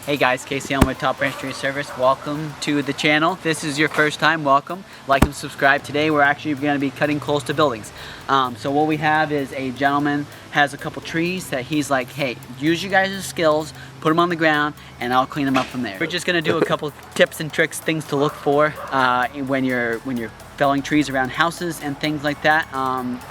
Hey guys, Casey Elm with Top Branch Tree Service. Welcome to the channel. If this is your first time, welcome. Like and subscribe. Today we're actually going to be cutting close to buildings. So what we have is a gentleman has a couple trees that he's like, hey, use you guys' skills, put them on the ground, and I'll clean them up from there. We're just going to do a couple tips and tricks, things to look for when you're felling trees around houses and things like that.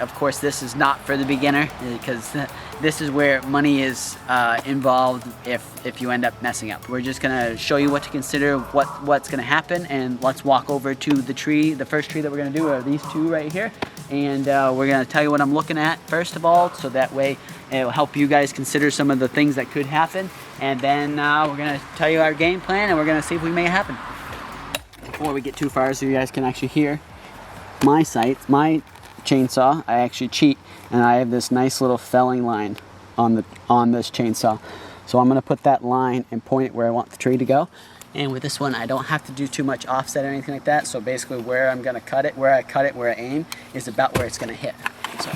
Of course, this is not for the beginner because this is where money is involved if you end up messing up. We're just gonna show you what to consider, what's gonna happen, and let's walk over to the tree. The first tree that we're gonna do are these two right here, and we're gonna tell you what I'm looking at first of all, so that way it'll help you guys consider some of the things that could happen, and then we're gonna tell you our game plan, and we're gonna see if we make it happen. Before we get too far, so you guys can actually hear my sights, my chainsaw, I actually cheat, and I have this nice little felling line on this chainsaw. So I'm gonna put that line and point it where I want the tree to go. And with this one, I don't have to do too much offset or anything like that. So basically where I'm gonna cut it, where I aim, is about where it's gonna hit. So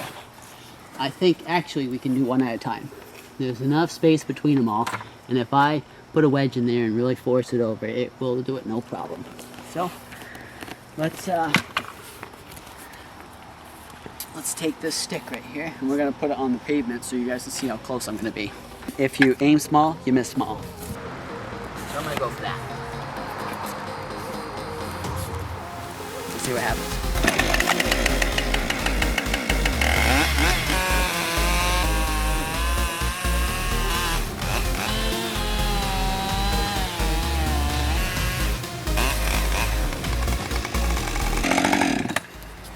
I think actually we can do one at a time. There's enough space between them all, and if I put a wedge in there and really force it over, it will do it no problem. So let's take this stick right here, and we're gonna put it on the pavement so you guys can see how close I'm gonna be. If you aim small, you miss small. So I'm gonna go for that. Let's see what happens.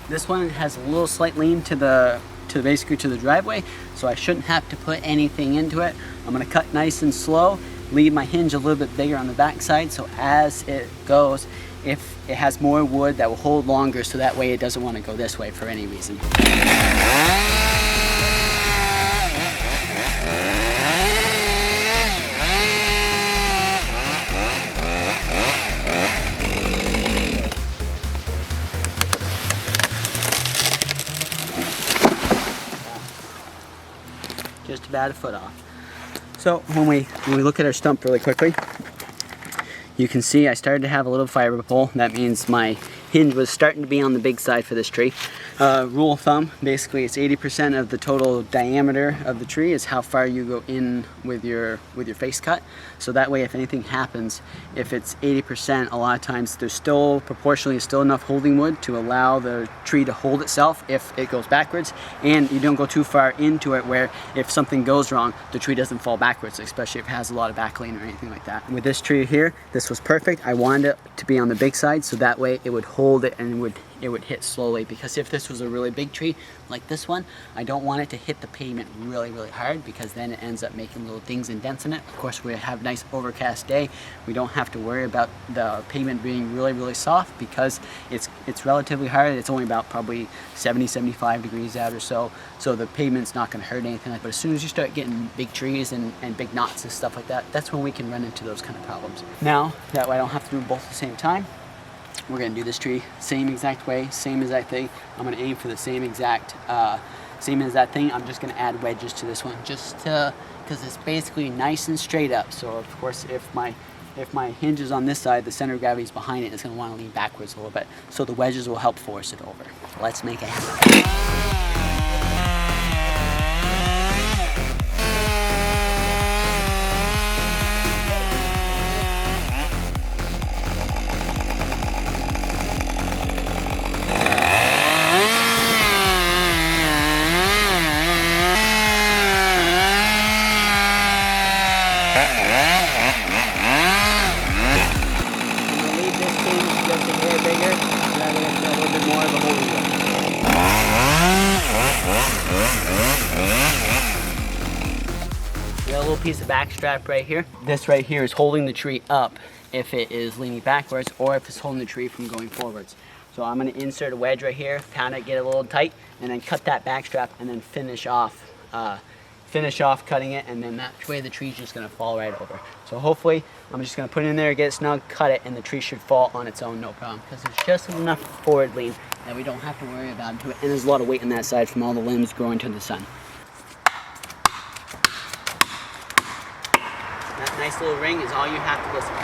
This one has a little slight lean to basically to the driveway, so I shouldn't have to put anything into it. I'm gonna cut nice and slow, leave my hinge a little bit bigger on the back side, so as it goes, if it has more wood, that will hold longer, so that way it doesn't want to go this way for any reason. Just about a foot off. So when we look at our stump really quickly, you can see I started to have a little fiber pull. That means my hinge was starting to be on the big side for this tree. Rule of thumb, basically it's 80% of the total diameter of the tree is how far you go in with your face cut. So that way if anything happens, if it's 80%, a lot of times there's still proportionally still enough holding wood to allow the tree to hold itself if it goes backwards, and you don't go too far into it where if something goes wrong, the tree doesn't fall backwards, especially if it has a lot of back lean or anything like that. With this tree here, this was perfect. I wanted it to be on the big side so that way it would hold it and it would hit slowly, because if this was a really big tree like this one, I don't want it to hit the pavement really hard, because then it ends up making little dings and dents in it. Of course, we have a nice overcast day. We don't have to worry about the pavement being really soft, because it's relatively hard. It's only about probably 70-75 degrees out or so, so the pavement's not going to hurt anything. But as soon as you start getting big trees and big knots and stuff like that, that's when we can run into those kind of problems. Now that way I don't have to do both at the same time, we're gonna do this tree same exact way, same exact thing. I'm gonna aim for the same exact thing. I'm just gonna add wedges to this one, just because it's basically nice and straight up. So of course, if my hinge is on this side, the center of gravity is behind it. It's gonna want to lean backwards a little bit. So the wedges will help force it over. Let's make it happen. We got a little piece of back strap right here. This right here is holding the tree up if it is leaning backwards, or if it's holding the tree from going forwards. So I'm going to insert a wedge right here, kind of get it a little tight, and then cut that back strap, and then finish off cutting it, and then that way the tree's just going to fall right over. So hopefully I'm just going to put it in there, get it snug, cut it, and the tree should fall on its own, no problem, because there's just enough forward lean that we don't have to worry about it. And there's a lot of weight on that side from all the limbs growing to the sun. That nice little ring is all you have to listen.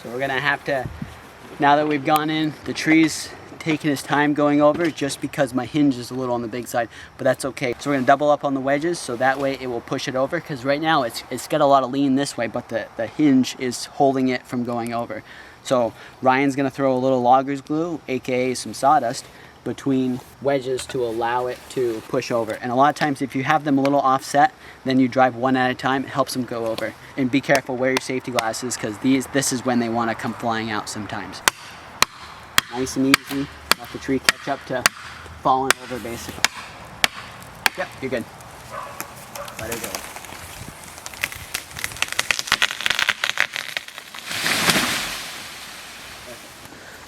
So we're gonna have to, now that we've gone in, the tree's taking his time going over just because my hinge is a little on the big side, but that's okay. So we're gonna double up on the wedges so that way it will push it over, because right now it's got a lot of lean this way, but the hinge is holding it from going over. So Ryan's gonna throw a little logger's glue, aka some sawdust, between wedges to allow it to push over. And a lot of times if you have them a little offset, then you drive one at a time, it helps them go over. And be careful, wear your safety glasses, because this is when they want to come flying out sometimes. Nice and easy, let the tree catch up to falling over basically. Yep, you're good. Let her go.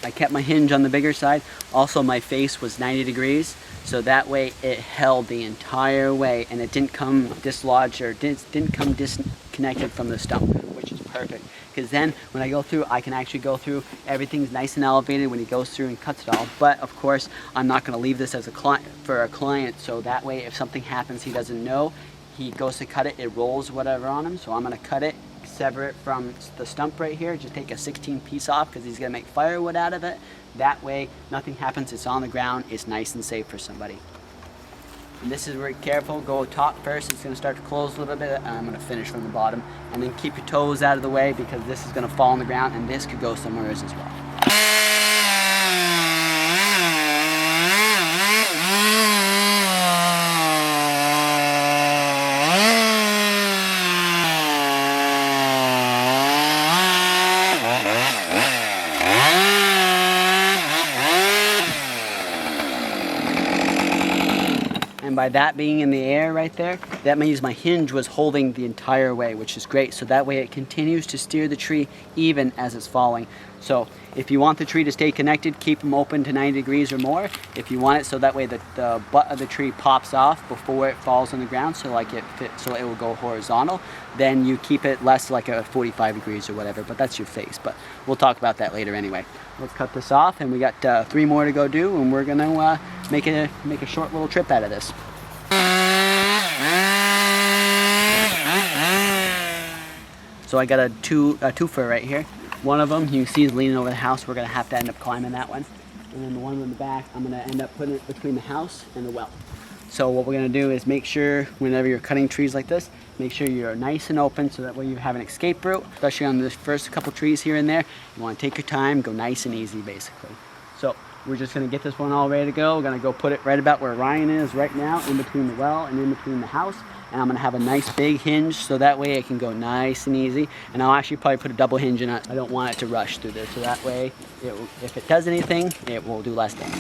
I kept my hinge on the bigger side. Also, my face was 90 degrees, so that way it held the entire way and it didn't come dislodged or didn't come disconnected from the stump, which is perfect. Because then when I go through, I can actually go through, everything's nice and elevated when he goes through and cuts it all. But of course, I'm not gonna leave this as a client, so that way if something happens he doesn't know, he goes to cut it, it rolls whatever on him, so I'm gonna cut it, sever it from the stump right here, just take a 16 piece off because he's gonna make firewood out of it. That way nothing happens, it's on the ground, it's nice and safe for somebody. And this is very careful, go top first, it's gonna start to close a little bit, and I'm gonna finish from the bottom. And then keep your toes out of the way because this is gonna fall on the ground and this could go somewhere as well. And by that being in the air right there, that means my hinge was holding the entire way, which is great. So that way it continues to steer the tree even as it's falling. So if you want the tree to stay connected, keep them open to 90 degrees or more. If you want it so that way the butt of the tree pops off before it falls on the ground, so like so it will go horizontal, then you keep it less, like a 45 degrees or whatever, but that's your face. But we'll talk about that later anyway. Let's cut this off, and we got 3 more to go do, and we're gonna make a short little trip out of this. So I got a twofer right here. One of them you can see is leaning over the house. We're gonna have to end up climbing that one. And then the one in the back, I'm gonna end up putting it between the house and the well. So what we're gonna do is make sure whenever you're cutting trees like this, make sure you're nice and open so that way you have an escape route, especially on the first couple trees here and there. You wanna take your time, go nice and easy basically. So we're just gonna get this one all ready to go. We're gonna go put it right about where Ryan is right now, in between the well and in between the house. And I'm gonna have a nice big hinge so that way it can go nice and easy. And I'll actually probably put a double hinge in it. I don't want it to rush through this, so that way if it does anything, it will do less damage.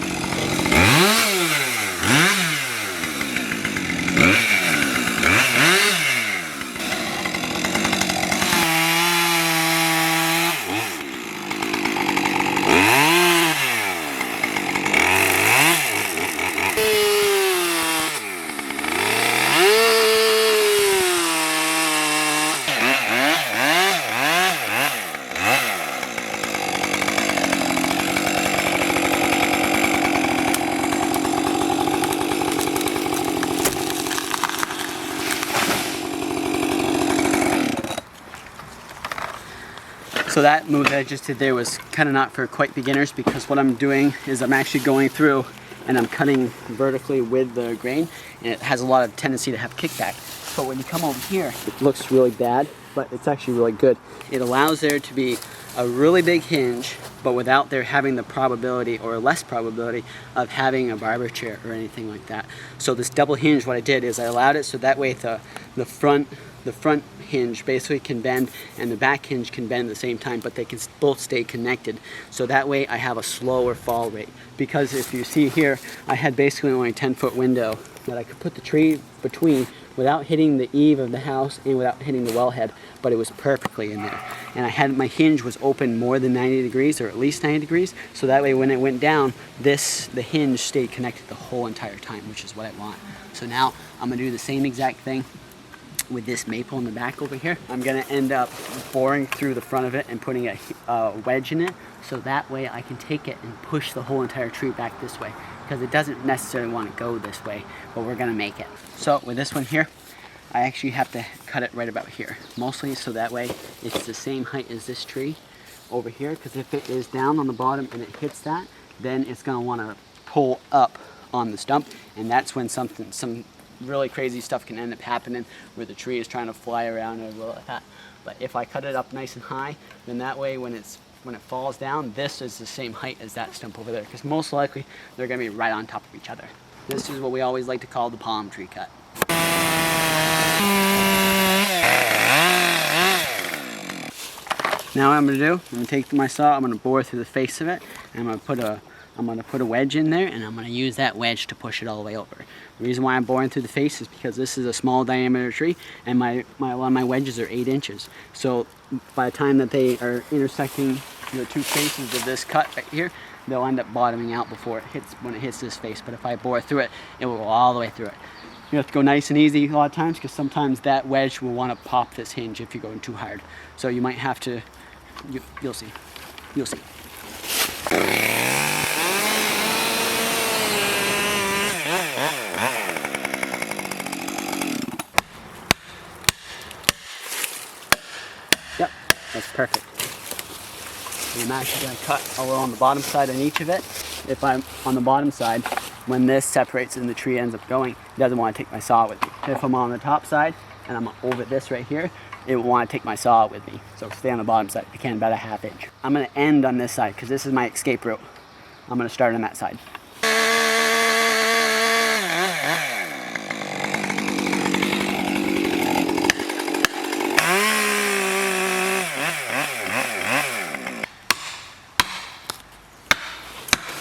So that move that I just did there was kind of not for quite beginners, because what I'm doing is I'm actually going through and I'm cutting vertically with the grain, and it has a lot of tendency to have kickback. But when you come over here, it looks really bad, but it's actually really good. It allows there to be a really big hinge, but without there having the probability or less probability of having a barber chair or anything like that. So this double hinge, what I did is I allowed it so that way the front hinge basically can bend and the back hinge can bend at the same time, but they can both stay connected. So that way I have a slower fall rate. Because if you see here, I had basically only a 10-foot window that I could put the tree between without hitting the eave of the house and without hitting the wellhead, but it was perfectly in there. And I had my hinge was open more than 90 degrees, or at least 90 degrees, so that way when it went down, the hinge stayed connected the whole entire time, which is what I want. So now I'm gonna do the same exact thing with this maple in the back over here. I'm gonna end up boring through the front of it and putting a wedge in it, so that way I can take it and push the whole entire tree back this way, because it doesn't necessarily want to go this way, but we're gonna make it. So with this one here, I actually have to cut it right about here, mostly so that way it's the same height as this tree over here, because if it is down on the bottom and it hits that, then it's gonna want to pull up on the stump, and that's when some really crazy stuff can end up happening, where the tree is trying to fly around or roll like that. But if I cut it up nice and high, then that way when it falls down, this is the same height as that stump over there, because most likely they're gonna be right on top of each other. This is what we always like to call the palm tree cut. Now what I'm gonna do, I'm gonna take my saw, I'm gonna bore through the face of it, and I'm gonna put a wedge in there, and I'm gonna use that wedge to push it all the way over. The reason why I'm boring through the face is because this is a small diameter tree, and a lot of my wedges are 8 inches. So by the time that they are intersecting the two faces of this cut right here, they'll end up bottoming out before when it hits this face. But if I bore through it, it will go all the way through it. You have to go nice and easy a lot of times, because sometimes that wedge will want to pop this hinge if you're going too hard. So you might have to, you'll see. You'll see. Yep, that's perfect. And I'm actually going to cut a little on the bottom side on each of it. If I'm on the bottom side, when this separates and the tree ends up going, it doesn't want to take my saw with me. If I'm on the top side and I'm over this right here, it will want to take my saw with me. So stay on the bottom side if you can, about a 1/2 inch. I'm going to end on this side because this is my escape route. I'm going to start on that side.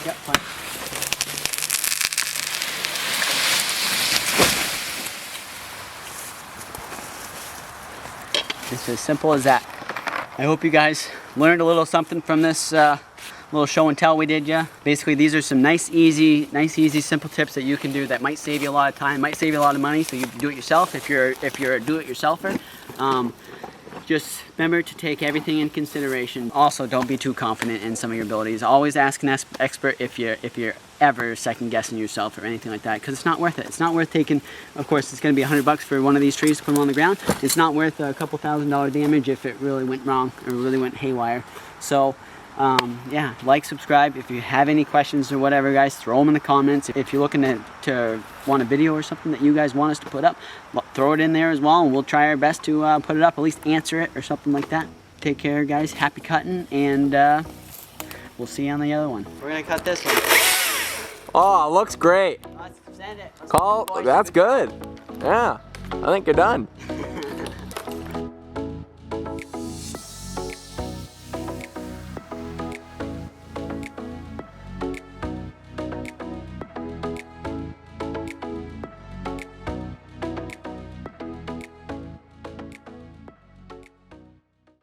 Yep, fine. It's as simple as that. I hope you guys learned a little something from this little show and tell we did. Yeah. Basically, these are some nice, easy, simple tips that you can do that might save you a lot of time, might save you a lot of money. So you do it yourself if you're a do-it-yourselfer. Just remember to take everything in consideration. Also, don't be too confident in some of your abilities. Always ask an expert if you're ever second guessing yourself or anything like that, because it's not worth it. It's not worth taking, of course, it's going to be $100 for one of these trees to put them on the ground. It's not worth a couple $1,000 damage if it really went wrong or really went haywire. So, yeah, like, subscribe. If you have any questions or whatever, guys, throw them in the comments. If you're looking to want a video or something that you guys want us to put up, throw it in there as well, and we'll try our best to put it up, at least answer it or something like that. Take care, guys. Happy cutting, and we'll see you on the other one. We're going to cut this one. Oh, it looks great. Let's send it. That's good. Yeah, I think you're done.